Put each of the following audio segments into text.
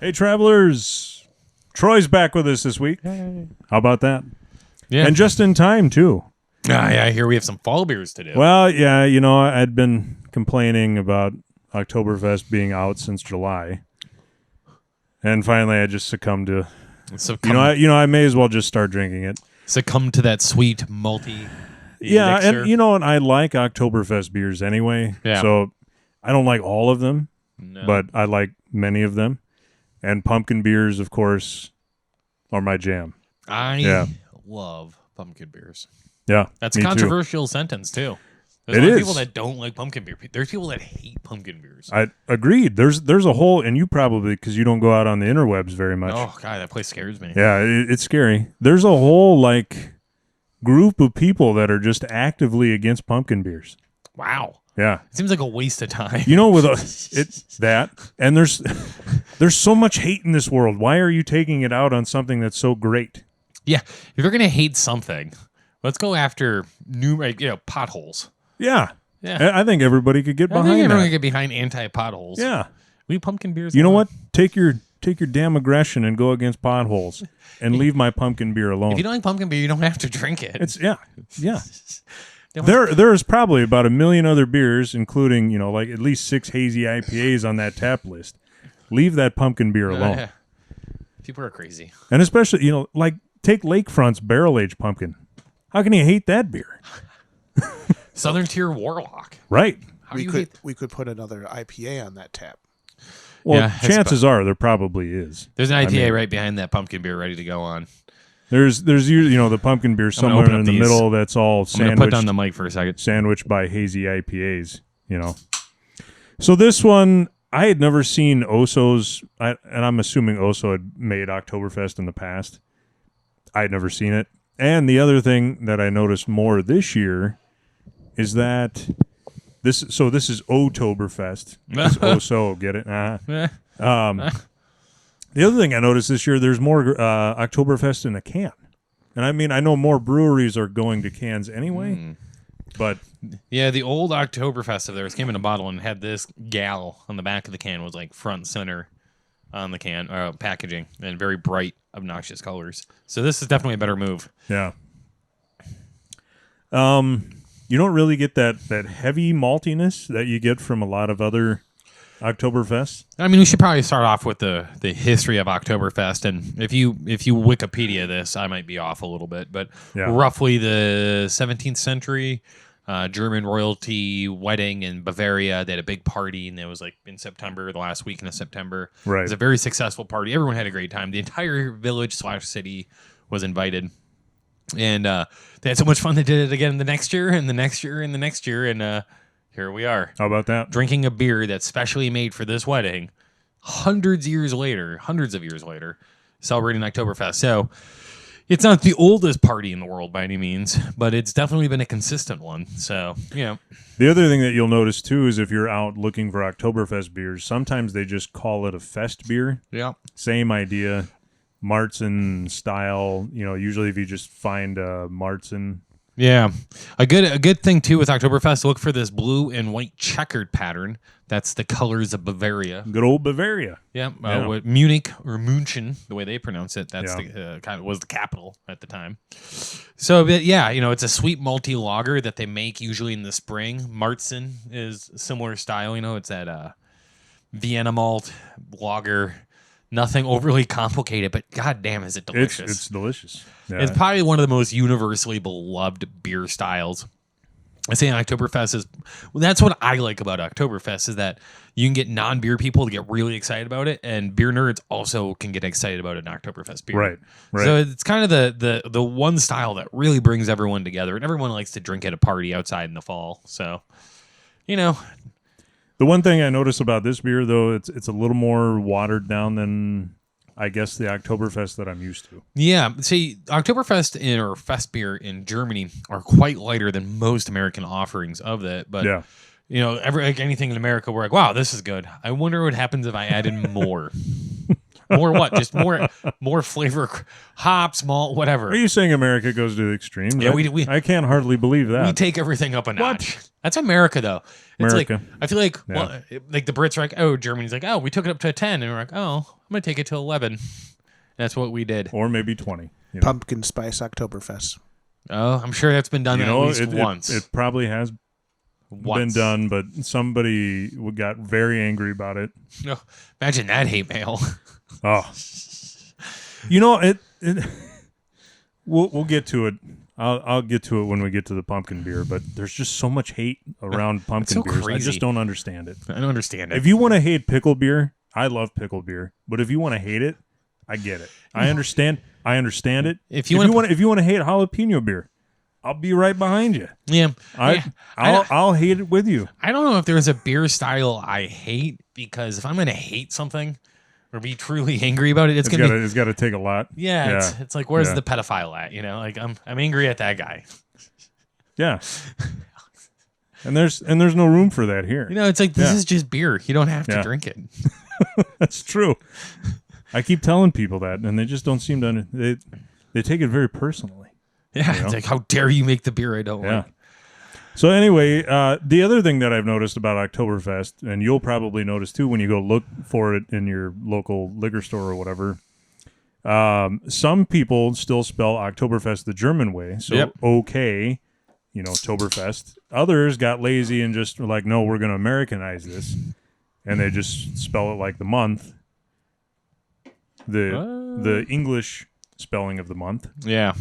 Hey, travelers. Troy's back with us this week. How about that? Yeah. And just in time, too. Yeah, I hear we have some fall beers to do. Well, yeah, I'd been complaining about Oktoberfest being out since July. And finally, I just succumbed to... I may as well just start drinking it. Succumb to that sweet, malty Yeah, elixir. and I like Oktoberfest beers anyway. Yeah. So I don't like all of them, No. but I like many of them. And pumpkin beers, of course, are my jam. I love pumpkin beers. Yeah, That's a me controversial sentence, too. There's It a lot of is. people that don't like pumpkin beer. There's people that hate pumpkin beers. I agreed. There's a whole, and you probably, because you don't go out on the interwebs very much. Oh, God, that place scares me. Yeah, it's scary. There's a whole, group of people that are just actively against pumpkin beers. Wow. Yeah. It seems like a waste of time. It's that, and there's so much hate in this world. Why are you taking it out on something that's so great? Yeah. If you're going to hate something, let's go after potholes. Yeah. Yeah. I think everybody could get I think behind everyone that. can get behind anti-potholes. Yeah. We pumpkin beers. You know what? Take your damn aggression and go against potholes and leave my pumpkin beer alone. If you don't like pumpkin beer, you don't have to drink it. Yeah. There is probably about 1 million other beers, including at least 6 hazy IPAs on that tap list. Leave that pumpkin beer alone. Yeah. People are crazy. And especially take Lakefront's barrel aged pumpkin. How can you hate that beer? Southern Tier Warlock. Right. How do you hate? We could put another IPA on that tap. Well, Yeah, chances are there probably is. There's an IPA right behind that pumpkin beer ready to go on. There's usually the pumpkin beer somewhere open up in the these. middle that's all I'm going to put down sandwiched, the mic for a second. sandwiched by hazy IPAs. So this one I had never seen Oso's, and I'm assuming Oso had made Oktoberfest in the past. I had never seen it. And the other thing that I noticed more this year is that this is Oktoberfest. It's Oso, get it? The other thing I noticed this year, there's more Oktoberfest in a can. And I know more breweries are going to cans anyway, but... Yeah, the old Oktoberfest of theirs came in a bottle and had this gal on the back of the can, was like front and center on the can packaging, and very bright, obnoxious colors. So this is definitely a better move. Yeah. You don't really get that heavy maltiness that you get from a lot of other Oktoberfests. I mean, we should probably start off with the history of Oktoberfest, and if you Wikipedia this, I might be off a little bit, but roughly the 17th century, German royalty wedding in Bavaria. They had a big party, and it was in September, the last weekend of September. Right. It was a very successful party. Everyone had a great time. The entire village/city was invited. And they had so much fun, they did it again the next year, and the next year, and the next year, and here we are. How about that? Drinking a beer that's specially made for this wedding, hundreds of years later, celebrating Oktoberfest. So it's not the oldest party in the world by any means, but it's definitely been a consistent one. So, The other thing that you'll notice, too, is if you're out looking for Oktoberfest beers, sometimes they just call it a fest beer. Yeah. Same idea. Martzen style, usually if you just find a Martzen. Yeah. A good thing, too, with Oktoberfest, look for this blue and white checkered pattern. That's the colors of Bavaria. Good old Bavaria. Yeah. What Munich, or München, the way they pronounce it, that's was the capital at the time. So, it's a sweet malty lager that they make usually in the spring. Martzen is a similar style. It's that Vienna malt lager. Nothing overly complicated, but goddamn, is it delicious. It's delicious. Yeah. It's probably one of the most universally beloved beer styles. I say Oktoberfest that's what I like about Oktoberfest, is that you can get non-beer people to get really excited about it, and beer nerds also can get excited about an Oktoberfest beer. Right. So it's kind of the one style that really brings everyone together, and everyone likes to drink at a party outside in the fall. So, The one thing I notice about this beer, though, it's a little more watered down than, I guess, the Oktoberfest that I'm used to. Yeah, see, Oktoberfest or Fest beer in Germany are quite lighter than most American offerings of that. But, anything in America, we're like, wow, this is good. I wonder what happens if I added more. More what? Just more flavor, hops, malt, whatever. Are you saying America goes to the extremes? Yeah, we I can't hardly believe that. we take everything up a notch. That's America, though. It's America. like I feel like like the Brits are like, oh, Germany's like, oh, we took it up to a 10, and we're like, oh, I'm gonna take it to 11. That's what we did. Or maybe 20. Pumpkin spice Oktoberfest. Oh, I'm sure that's been done at least once. It probably has been done, but somebody got very angry about it. No, imagine that hate mail. Oh, it we'll get to it. I'll get to it when we get to the pumpkin beer, but there's just so much hate around pumpkin so beers. crazy. I just don't understand it. I don't understand it. If you want to hate pickle beer, I love pickle beer, but if you want to hate it, I get it. I understand it. If you want to hate jalapeno beer, I'll be right behind you. Yeah, I'll hate it with you. I don't know if there's a beer style I hate, because if I'm going to hate something or be truly angry about it, it's got to take a lot. Yeah, it's like, where's the pedophile at? Like I'm angry at that guy. Yeah. And there's no room for that here. It's like, this is just beer. You don't have to drink it. That's true. I keep telling people that, and they just don't seem to. They take it very personally. Yeah, it's like, how dare you make the beer I don't like? So anyway, the other thing that I've noticed about Oktoberfest, and you'll probably notice too when you go look for it in your local liquor store or whatever, some people still spell Oktoberfest the German way. So okay, Oktoberfest. Others got lazy and just were like, no, we're going to Americanize this, and they just spell it like the month, the English spelling of the month. Yeah.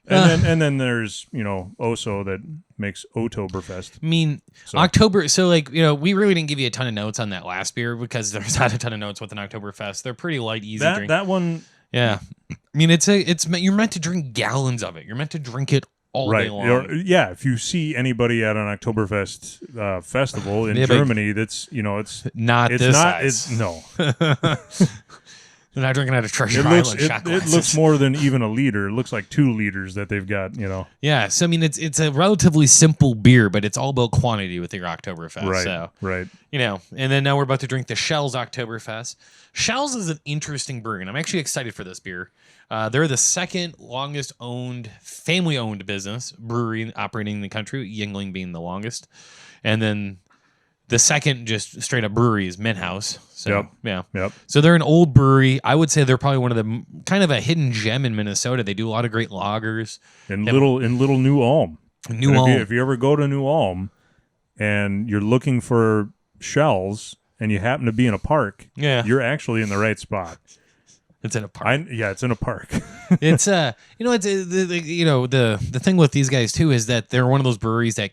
And then there's, Oso that makes Oktoberfest. I mean, October. So we really didn't give you a ton of notes on that last beer because there's not a ton of notes with an Oktoberfest. They're pretty light, easy drink. That one. Yeah. I mean, you're meant to drink gallons of it. You're meant to drink it all day long. If you see anybody at an Oktoberfest festival in Germany, that's, it's not this size. No. They're not drinking out of Treasure Island shot glasses. It looks more than even a liter. It looks like 2 liters that they've got, Yeah, so I mean, it's a relatively simple beer, but it's all about quantity with your Oktoberfest. Right, so, right. And then now we're about to drink the Schell's Oktoberfest. Schell's is an interesting brewery, and I'm actually excited for this beer. They're the second longest family-owned brewery operating in the country, Yuengling being the longest. And then the second just straight up brewery is Mint House. So, Yep. So they're an old brewery. I would say they're probably one of the kind of a hidden gem in Minnesota. They do a lot of great lagers. In little New Ulm. Ulm. If you ever go to New Ulm and you're looking for Shells and you happen to be in a park, you're actually in the right spot. It's in a park. It's in a park. It's the thing with these guys too is that they're one of those breweries that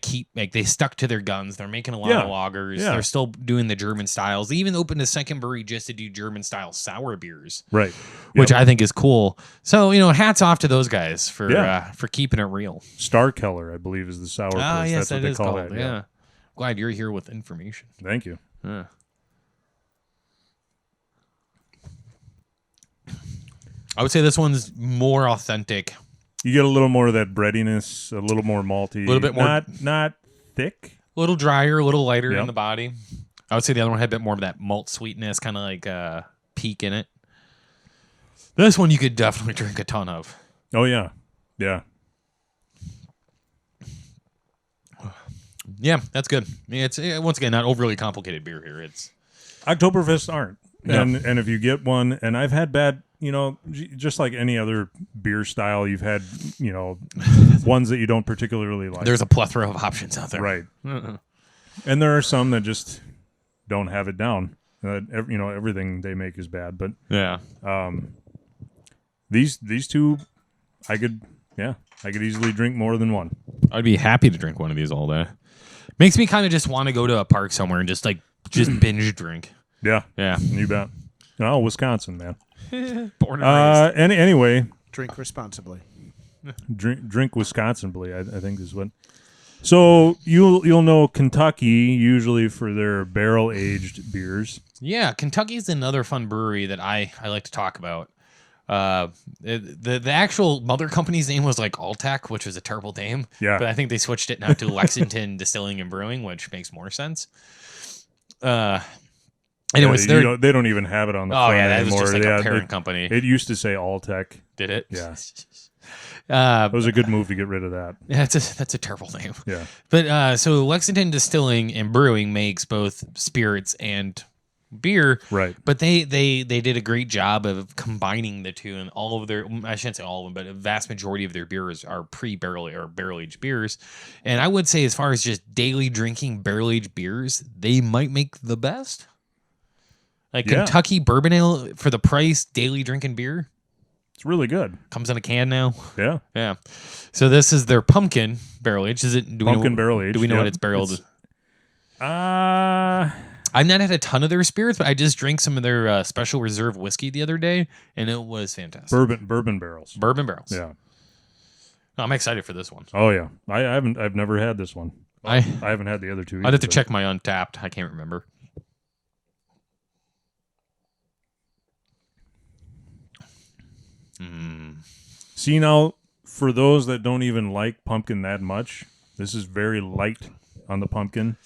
they stuck to their guns. They're making a lot of lagers. Yeah. They're still doing the German styles. They even opened a second brewery just to do German style sour beers. Right. Which I think is cool. So, hats off to those guys for keeping it real. Starkeller, I believe, is the sour place. Yes, that's what they call it. Yeah. Glad you're here with information. Thank you. Yeah. I would say this one's more authentic. You get a little more of that breadiness, a little more malty, a little bit more, not thick, a little drier, a little lighter in the body. I would say the other one had a bit more of that malt sweetness, kind of like peak in it. This one you could definitely drink a ton of. Oh yeah. Yeah, that's good. I mean, it's once again not overly complicated beer here. It's Oktoberfest aren't, and if you get one, and I've had bad. Just like any other beer style, you've had, ones that you don't particularly like. There's a plethora of options out there. Right. And there are some that just don't have it down. Everything they make is bad. But these two, I could easily drink more than one. I'd be happy to drink one of these all day. Makes me kind of just want to go to a park somewhere and just binge drink. Yeah. Yeah. You bet. Oh, Wisconsin, man. Born and raised. Anyway, drink responsibly. Drink Wisconsinably, I think is what. So you'll know Kentucky usually for their barrel aged beers. Yeah, Kentucky's another fun brewery that I like to talk about. The actual mother company's name was like Alltech, which was a terrible name. Yeah, but I think they switched it now to Lexington Distilling and Brewing, which makes more sense. Anyways, they don't even have it on the front that anymore. was just like a parent company. It used to say Alltech. Did it? Yeah. It was a good move to get rid of that. Yeah, that's a terrible name. Yeah. But so Lexington Distilling and Brewing makes both spirits and beer. Right. But they did a great job of combining the two, and all of their, I shouldn't say all of them, but a vast majority of their beers are pre-barrel or barrel-aged beers. And I would say as far as just daily drinking barrel-aged beers, they might make the best. Like Kentucky Bourbon Ale for the price, daily drinking beer. It's really good. Comes in a can now. Yeah. Yeah. So this is their pumpkin barrel aged. Is it pumpkin barrel aged? Do we know what it's barreled? I've not had a ton of their spirits, but I just drank some of their special reserve whiskey the other day, and it was fantastic. Bourbon barrels. Bourbon barrels. Yeah. I'm excited for this one. Oh yeah. I've never had this one. I haven't had the other two either. I'd have to check my Untappd. I can't remember. See, now, for those that don't even like pumpkin that much, this is very light on the pumpkin.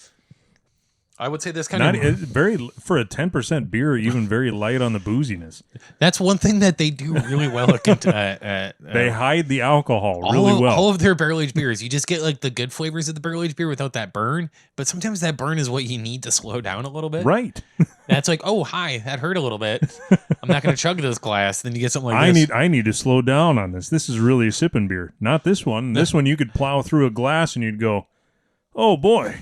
I would say this for a 10% beer, even very light on the booziness. That's one thing that they do really well they hide the alcohol really well. All of their barrel-aged beers, you just get like the good flavors of the barrel-aged beer without that burn, but sometimes that burn is what you need to slow down a little bit. Right. That's like, oh, hi, that hurt a little bit. I'm not going to chug this glass. Then you get something like this. I need to slow down on this. This is really a sipping beer. Not this one. This one you could plow through a glass and you'd go, oh boy.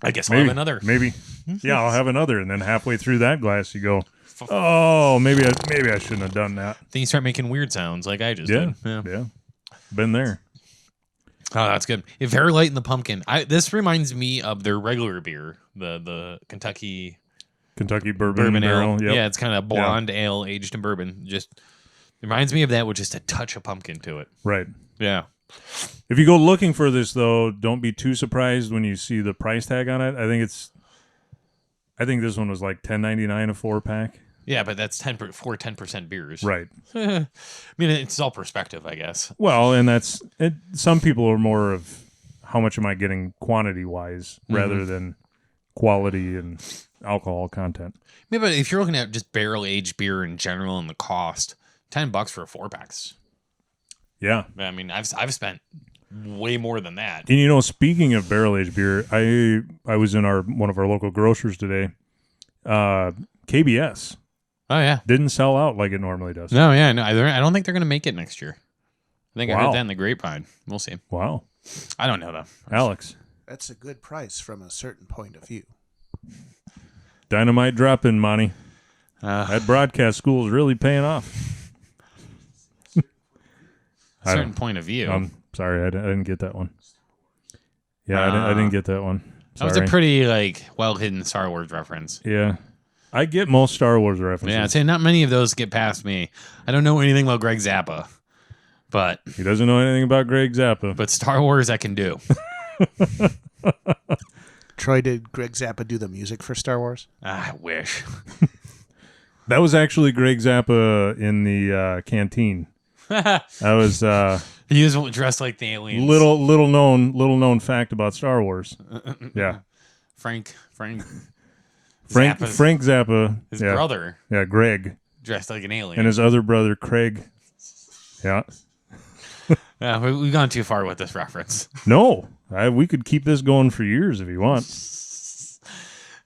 I guess I'll have another. Maybe. Yeah, I'll have another. And then halfway through that glass, you go, oh, maybe I shouldn't have done that. Then you start making weird sounds like I just did. Yeah. Been there. Oh, that's good. It's very light in the pumpkin. This reminds me of their regular beer, the Kentucky Bourbon Ale. Yep. Yeah, it's kind of blonde ale aged in bourbon. Just reminds me of that with just a touch of pumpkin to it. Right. Yeah. If you go looking for this, though, don't be too surprised when you see the price tag on it. I think this one was like $10.99 a 4-pack. Yeah, but that's 10% beers. Right. I mean, it's all perspective, I guess. Well, and that's it. Some people are more of how much am I getting quantity-wise rather than quality and alcohol content. Yeah, but if you're looking at just barrel-aged beer in general and the cost, $10 for a 4-packs. Yeah. I mean, I've spent way more than that. And speaking of barrel-aged beer, I was in one of our local grocers today. KBS. Oh yeah. Didn't sell out like it normally does. No, yeah, no. I don't think they're going to make it next year. I think I Wow. heard that in the grapevine. We'll see. Wow. I don't know though. Alex. That's a good price from a certain point of view. Dynamite dropping, Monty. That broadcast school is really paying off. A certain point of view. I'm sorry, I didn't get that one. Yeah, I didn't get that one. Sorry. That was a pretty well-hidden Star Wars reference. Yeah. I get most Star Wars references. Yeah, I'd say not many of those get past me. I don't know anything about Greg Zappa, but he doesn't know anything about Greg Zappa. But Star Wars I can do. Troy, did Greg Zappa do the music for Star Wars? I wish. That was actually Greg Zappa in the canteen. That was he was dressed like the aliens. Little known fact about Star Wars. Yeah. Frank Zappa, his brother. Yeah, Greg. Dressed like an alien. And his other brother, Craig. Yeah. Yeah, we've gone too far with this reference. No. We could keep this going for years if you want.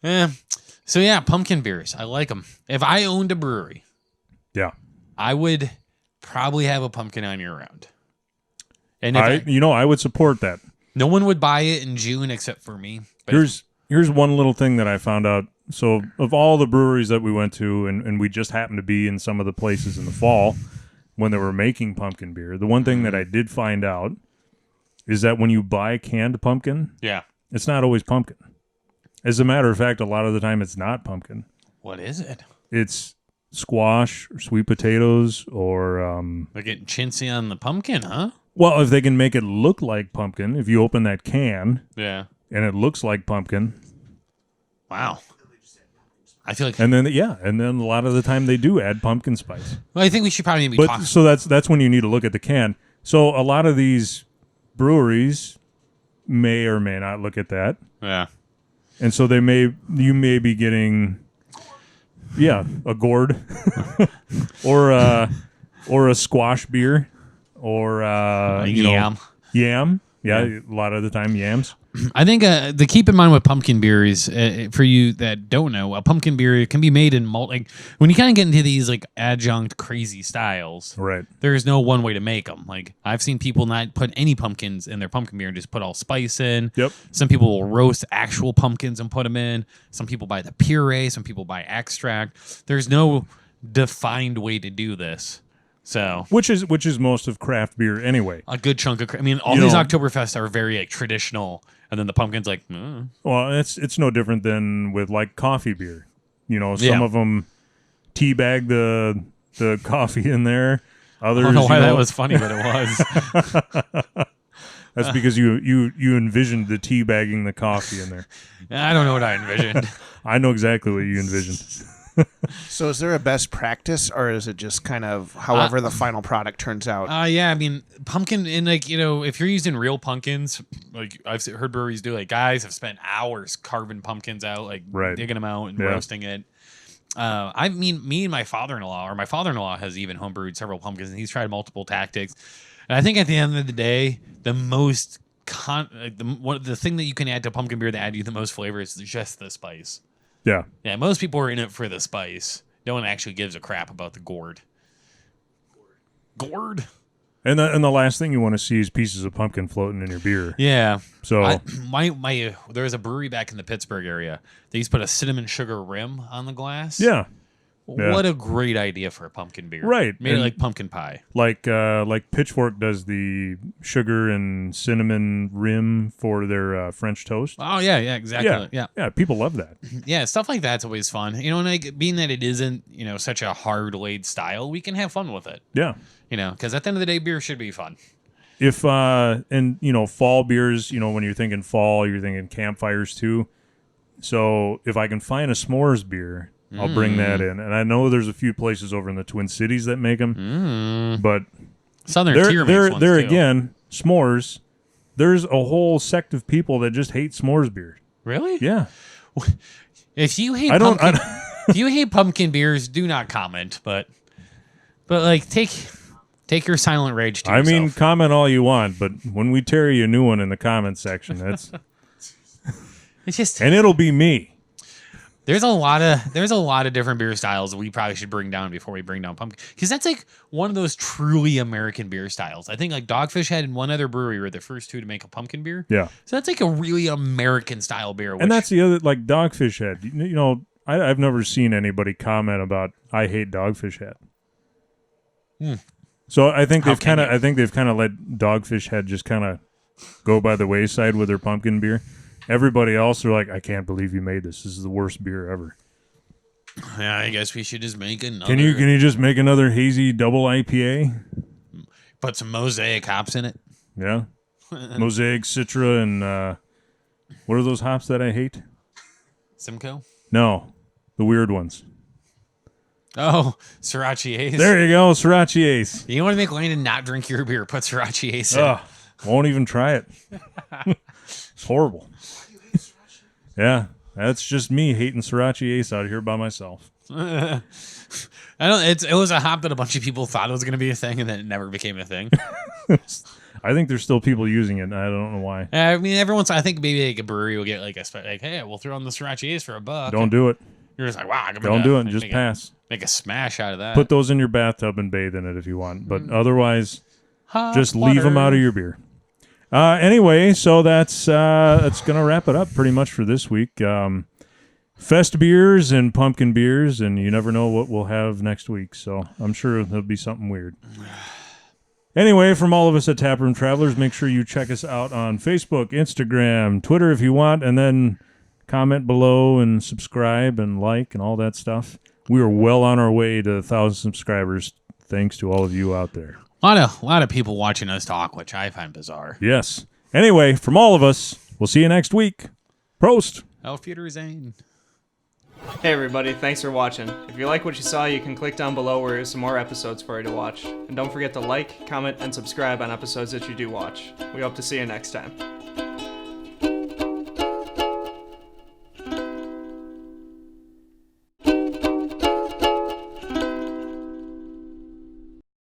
Yeah. So, yeah, pumpkin beers. I like them. If I owned a brewery, yeah, I would probably have a pumpkin on year-round. And I would support that. No one would buy it in June except for me. But Here's one little thing that I found out. So of all the breweries that we went to, and we just happened to be in some of the places in the fall when they were making pumpkin beer, the one thing that I did find out is that when you buy canned pumpkin, it's not always pumpkin. As a matter of fact, a lot of the time it's not pumpkin. What is it? It's squash or sweet potatoes or... They're getting chintzy on the pumpkin, huh? Well, if they can make it look like pumpkin, if you open that can... Yeah. And it looks like pumpkin. Wow. I feel like... And then a lot of the time they do add pumpkin spice. Well, I think we should probably talk... So that's when you need to look at the can. So a lot of these breweries may or may not look at that. Yeah. And so you may be getting Yeah, a gourd, or a squash beer, or yam. Yam. Yeah, a lot of the time yams. I think the keep in mind with pumpkin beer is for you that don't know, a pumpkin beer can be made in like when you kind of get into these like adjunct crazy styles. Right. There is no one way to make them. Like I've seen people not put any pumpkins in their pumpkin beer and just put all spice in. Yep. Some people will roast actual pumpkins and put them in. Some people buy the puree. Some people buy extract. There's no defined way to do this. So, which is most of craft beer anyway. A good chunk of, I mean, all these Oktoberfests are very like traditional, and then the pumpkin's like, Well, it's no different than with like coffee beer. Some of them teabag the coffee in there. Others, I don't know why that was funny, but it was. That's because you envisioned the teabagging the coffee in there. I don't know what I envisioned. I know exactly what you envisioned. So is there a best practice, or is it just kind of however the final product turns out? Yeah, I mean, pumpkin, and like, if you're using real pumpkins, like I've heard breweries do, like guys have spent hours carving pumpkins out, like digging them out and roasting it. I mean, me and my father-in-law has even homebrewed several pumpkins, and he's tried multiple tactics. And I think at the end of the day, the most the thing that you can add to pumpkin beer that add you the most flavor is just the spice. Yeah. Yeah, most people are in it for the spice. No one actually gives a crap about the gourd. Gourd? And the last thing you want to see is pieces of pumpkin floating in your beer. Yeah. So there was a brewery back in the Pittsburgh area. They used to put a cinnamon sugar rim on the glass. Yeah. What a great idea for a pumpkin beer. Right. Made it like pumpkin pie. Like Pitchfork does the sugar and cinnamon rim for their French toast. Oh, yeah, exactly. Yeah, people love that. Yeah, stuff like that's always fun. And like, being that it isn't, such a hard-laid style, we can have fun with it. Yeah. Because at the end of the day, beer should be fun. If, fall beers, when you're thinking fall, you're thinking campfires too. So if I can find a s'mores beer, I'll bring that in. And I know there's a few places over in the Twin Cities that make them, but Southern Tier makes ones there too. again, s'mores. There's a whole sect of people that just hate s'mores beer. Really? Yeah. If you hate if you hate pumpkin beers, do not comment. But like take your silent rage to yourself. I mean, comment all you want, but when we tear you a new one in the comment section, that's it's just, and it'll be me. There's a lot of different beer styles that we probably should bring down before we bring down pumpkin, because that's like one of those truly American beer styles. I think like Dogfish Head and one other brewery were the first two to make a pumpkin beer. Yeah, so that's like a really American style beer. And that's the other, like Dogfish Head. I've never seen anybody comment about I hate Dogfish Head. So I think they've kind of let Dogfish Head just kind of go by the wayside with their pumpkin beer. Everybody else are like, I can't believe you made this. This is the worst beer ever. Yeah, I guess we should just make another. Can you just make another hazy double IPA? Put some Mosaic hops in it. Yeah, Mosaic, Citra, and what are those hops that I hate? Simcoe? No, the weird ones. Oh, Sriracha Ace. There you go, Sriracha Ace. You want to make Landon not drink your beer? Put Sriracha Ace in. Won't even try it. It's horrible. Yeah, that's just me hating Sriracha Ace out here by myself. It was a hop that a bunch of people thought it was going to be a thing, and then it never became a thing. I think there's still people using it, and I don't know why. I mean, I think maybe like a brewery will get like hey, we'll throw on the Sriracha Ace for $1. Don't do it. You're just like, wow. Don't do it. Just pass. Make a smash out of that. Put those in your bathtub and bathe in it if you want, but otherwise, just leave them out of your beer. Anyway, so that's gonna wrap it up pretty much for this week. Fest beers and pumpkin beers, and you never know what we'll have next week. So I'm sure there'll be something weird. Anyway, from all of us at Taproom Travelers, make sure you check us out on Facebook, Instagram, Twitter if you want, and then comment below and subscribe and like and all that stuff. We are well on our way to 1,000 subscribers, thanks to all of you out there. A lot of people watching us talk, which I find bizarre. Yes. Anyway, from all of us, we'll see you next week. Prost. Auf Wiedersehen. Hey everybody, thanks for watching. If you like what you saw, you can click down below where there's some more episodes for you to watch. And don't forget to like, comment, and subscribe on episodes that you do watch. We hope to see you next time.